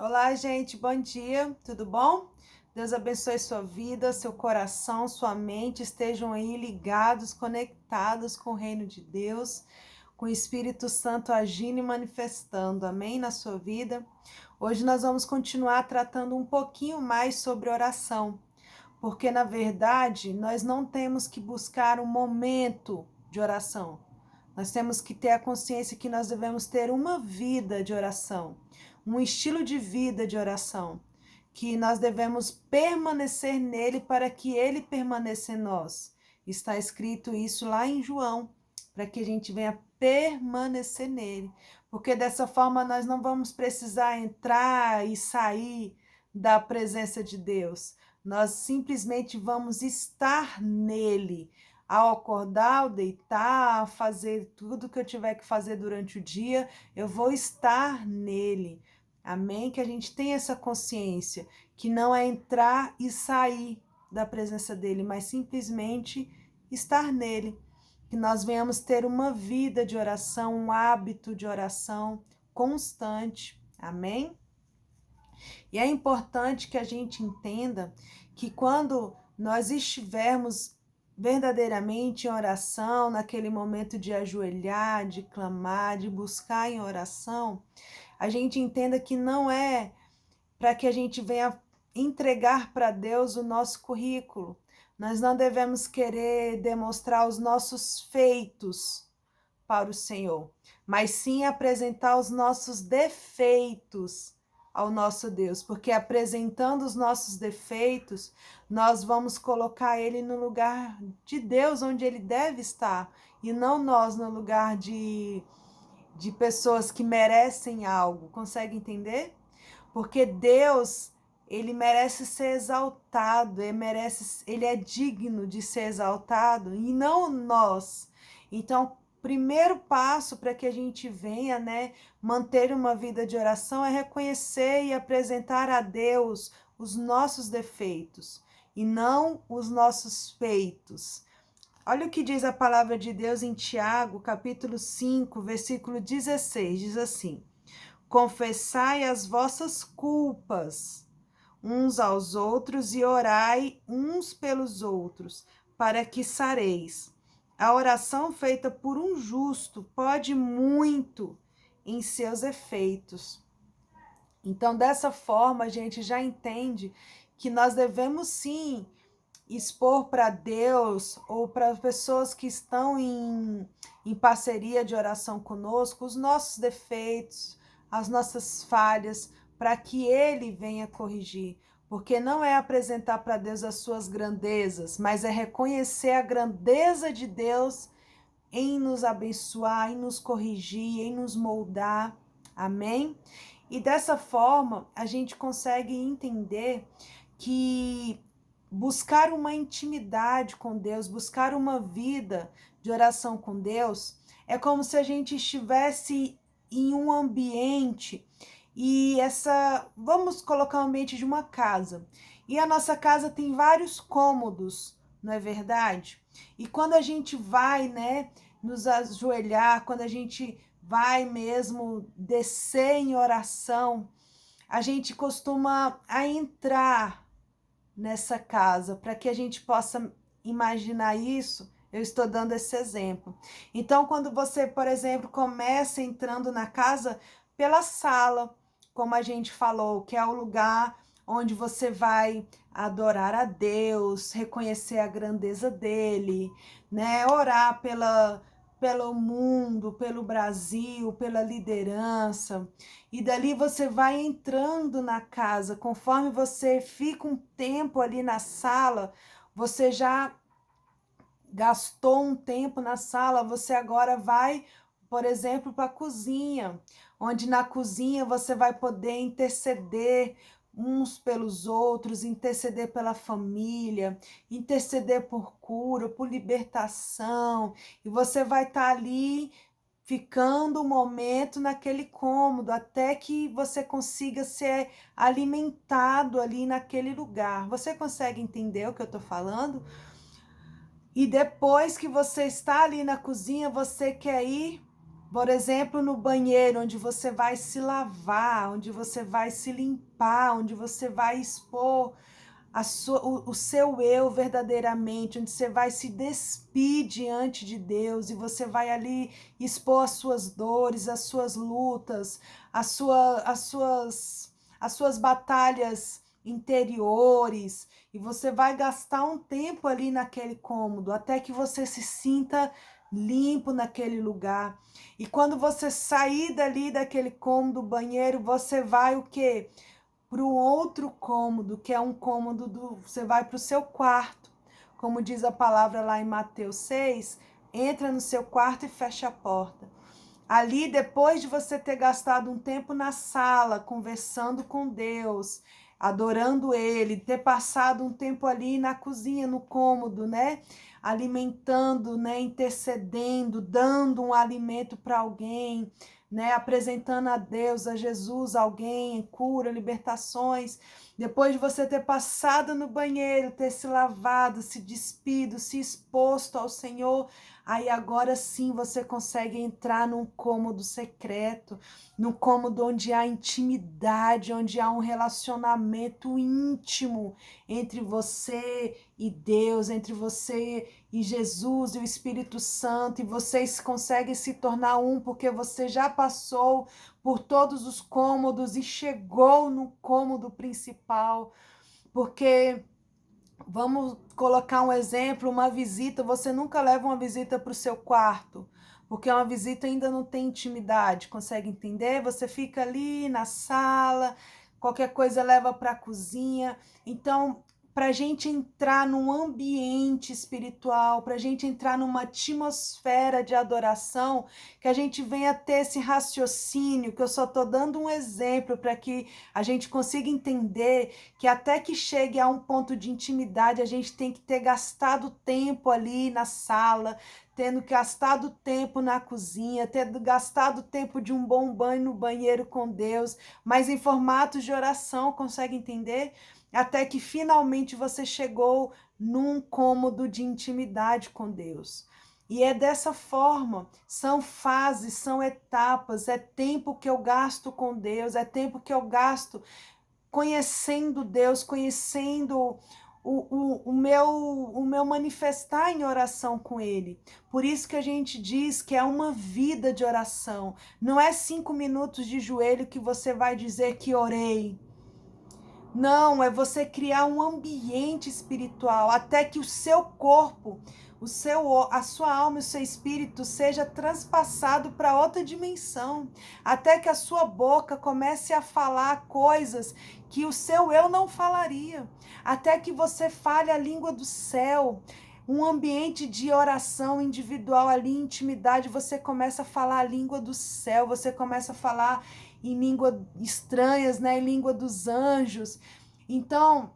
Olá, gente, bom dia, tudo bom? Deus abençoe sua vida, seu coração, sua mente, estejam aí ligados, conectados com o reino de Deus, com o Espírito Santo agindo e manifestando, amém, na sua vida. Hoje nós vamos continuar tratando um pouquinho mais sobre oração, porque na verdade nós não temos que buscar um momento de oração, nós temos que ter a consciência que nós devemos ter uma vida de oração, um estilo de vida de oração, que nós devemos permanecer nele para que ele permaneça em nós. Está escrito isso lá em João, para que a gente venha permanecer nele, porque dessa forma nós não vamos precisar entrar e sair da presença de Deus. Nós simplesmente vamos estar nele. Ao acordar, ao deitar, fazer tudo que eu tiver que fazer durante o dia, eu vou estar nele. Amém? Que a gente tenha essa consciência, que não é entrar e sair da presença dele, mas simplesmente estar nele. Que nós venhamos ter uma vida de oração, um hábito de oração constante. Amém? E é importante que a gente entenda que quando nós estivermos verdadeiramente em oração, naquele momento de ajoelhar, de clamar, de buscar em oração, a gente entenda que não é para que a gente venha entregar para Deus o nosso currículo. Nós não devemos querer demonstrar os nossos feitos para o Senhor, mas sim apresentar os nossos defeitos ao nosso Deus, porque apresentando os nossos defeitos, nós vamos colocar ele no lugar de Deus, onde ele deve estar, e não nós no lugar de pessoas que merecem algo. Consegue entender? Porque Deus, ele merece ser exaltado, ele é digno de ser exaltado e não nós. Então, primeiro passo para que a gente venha, manter uma vida de oração é reconhecer e apresentar a Deus os nossos defeitos e não os nossos feitos. Olha o que diz a palavra de Deus em Tiago, capítulo 5, versículo 16, diz assim: confessai as vossas culpas uns aos outros e orai uns pelos outros, para que sareis. A oração feita por um justo pode muito em seus efeitos. Então, dessa forma, a gente já entende que nós devemos sim expor para Deus ou para as pessoas que estão em parceria de oração conosco os nossos defeitos, as nossas falhas, para que Ele venha corrigir. Porque não é apresentar para Deus as suas grandezas, mas é reconhecer a grandeza de Deus em nos abençoar, em nos corrigir, em nos moldar. Amém? E dessa forma, a gente consegue entender que buscar uma intimidade com Deus, buscar uma vida de oração com Deus, é como se a gente estivesse em um ambiente vamos colocar o ambiente de uma casa. E a nossa casa tem vários cômodos, não é verdade? E quando a gente vai, nos ajoelhar, quando a gente vai mesmo descer em oração, a gente costuma entrar nessa casa, para que a gente possa imaginar isso. Eu estou dando esse exemplo. Então, quando você, por exemplo, começa entrando na casa pela sala, como a gente falou, que é o lugar onde você vai adorar a Deus, reconhecer a grandeza dele, orar pelo mundo, pelo Brasil, pela liderança. E dali você vai entrando na casa. Conforme você fica um tempo ali na sala, você já gastou um tempo na sala, você agora vai, por exemplo, para a cozinha, onde na cozinha você vai poder interceder uns pelos outros, interceder pela família, interceder por cura, por libertação, e você vai estar ali ficando um momento naquele cômodo, até que você consiga ser alimentado ali naquele lugar. Você consegue entender o que eu estou falando? E depois que você está ali na cozinha, você quer ir Por exemplo, no banheiro, onde você vai se lavar, onde você vai se limpar, onde você vai expor o seu eu verdadeiramente, onde você vai se despir diante de Deus e você vai ali expor as suas dores, as suas lutas, as suas batalhas interiores, e você vai gastar um tempo ali naquele cômodo até que você se sinta limpo naquele lugar. E quando você sair dali daquele cômodo, banheiro, você vai o quê? Para o outro cômodo, que é um cômodo você vai para o seu quarto. Como diz a palavra lá em Mateus 6, entra no seu quarto e fecha a porta. Ali, depois de você ter gastado um tempo na sala, conversando com Deus, adorando Ele, ter passado um tempo ali na cozinha, no cômodo, né? Alimentando, né? Intercedendo, dando um alimento para alguém, né? Apresentando a Deus, a Jesus, alguém, cura, libertações. Depois de você ter passado no banheiro, ter se lavado, se despido, se exposto ao Senhor, aí agora sim você consegue entrar num cômodo secreto, num cômodo onde há intimidade, onde há um relacionamento íntimo entre você e Deus, entre você e Jesus e o Espírito Santo, e vocês conseguem se tornar um porque você já passou por todos os cômodos e chegou no cômodo principal, porque vamos colocar um exemplo, uma visita, você nunca leva uma visita para o seu quarto, porque uma visita ainda não tem intimidade, consegue entender? Você fica ali na sala, qualquer coisa leva para a cozinha. Então, para a gente entrar num ambiente espiritual, para a gente entrar numa atmosfera de adoração, que a gente venha ter esse raciocínio, que eu só estou dando um exemplo para que a gente consiga entender que até que chegue a um ponto de intimidade, a gente tem que ter gastado tempo ali na sala, tendo gastado tempo na cozinha, tendo gastado tempo de um bom banho no banheiro com Deus, mas em formatos de oração, consegue entender? Até que finalmente você chegou num cômodo de intimidade com Deus. E é dessa forma, são fases, são etapas, é tempo que eu gasto com Deus, é tempo que eu gasto conhecendo Deus, conhecendo o meu manifestar em oração com Ele. Por isso que a gente diz que é uma vida de oração. Não é 5 minutos de joelho que você vai dizer que orei. Não, é você criar um ambiente espiritual até que o seu corpo, a sua alma e o seu espírito seja transpassado para outra dimensão, até que a sua boca comece a falar coisas que o seu eu não falaria, até que você fale a língua do céu. Um ambiente de oração individual ali, intimidade, você começa a falar a língua do céu, você começa a falar em língua estranhas, né? Em língua dos anjos. Então,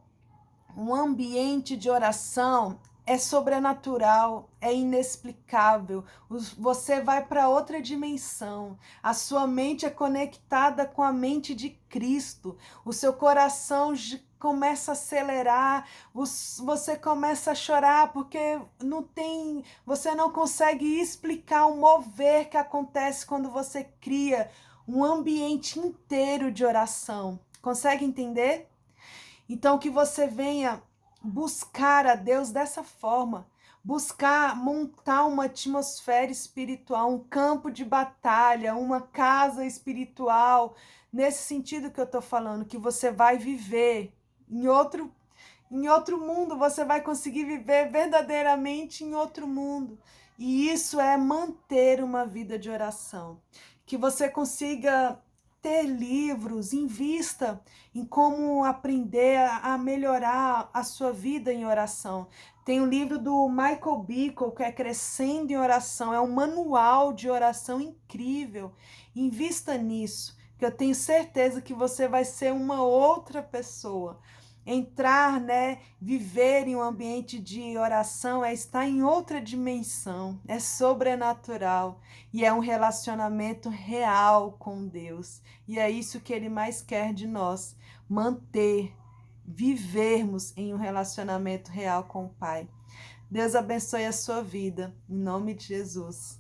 um ambiente de oração é sobrenatural, é inexplicável. Você vai para outra dimensão. A sua mente é conectada com a mente de Cristo. O seu coração começa a acelerar, você começa a chorar porque você não consegue explicar o mover que acontece quando você cria um ambiente inteiro de oração. Consegue entender? Então, que você venha buscar a Deus dessa forma, buscar montar uma atmosfera espiritual, um campo de batalha, uma casa espiritual, nesse sentido que eu estou falando, que você vai viver em outro mundo, você vai conseguir viver verdadeiramente em outro mundo. E isso é manter uma vida de oração. Que você consiga ter livros, invista em como aprender a melhorar a sua vida em oração. Tem um livro do Michael Bickle, que é Crescendo em Oração, é um manual de oração incrível. Invista nisso, que eu tenho certeza que você vai ser uma outra pessoa. Entrar, né, viver em um ambiente de oração é estar em outra dimensão, é sobrenatural e é um relacionamento real com Deus. E é isso que Ele mais quer de nós, manter, vivermos em um relacionamento real com o Pai. Deus abençoe a sua vida, em nome de Jesus.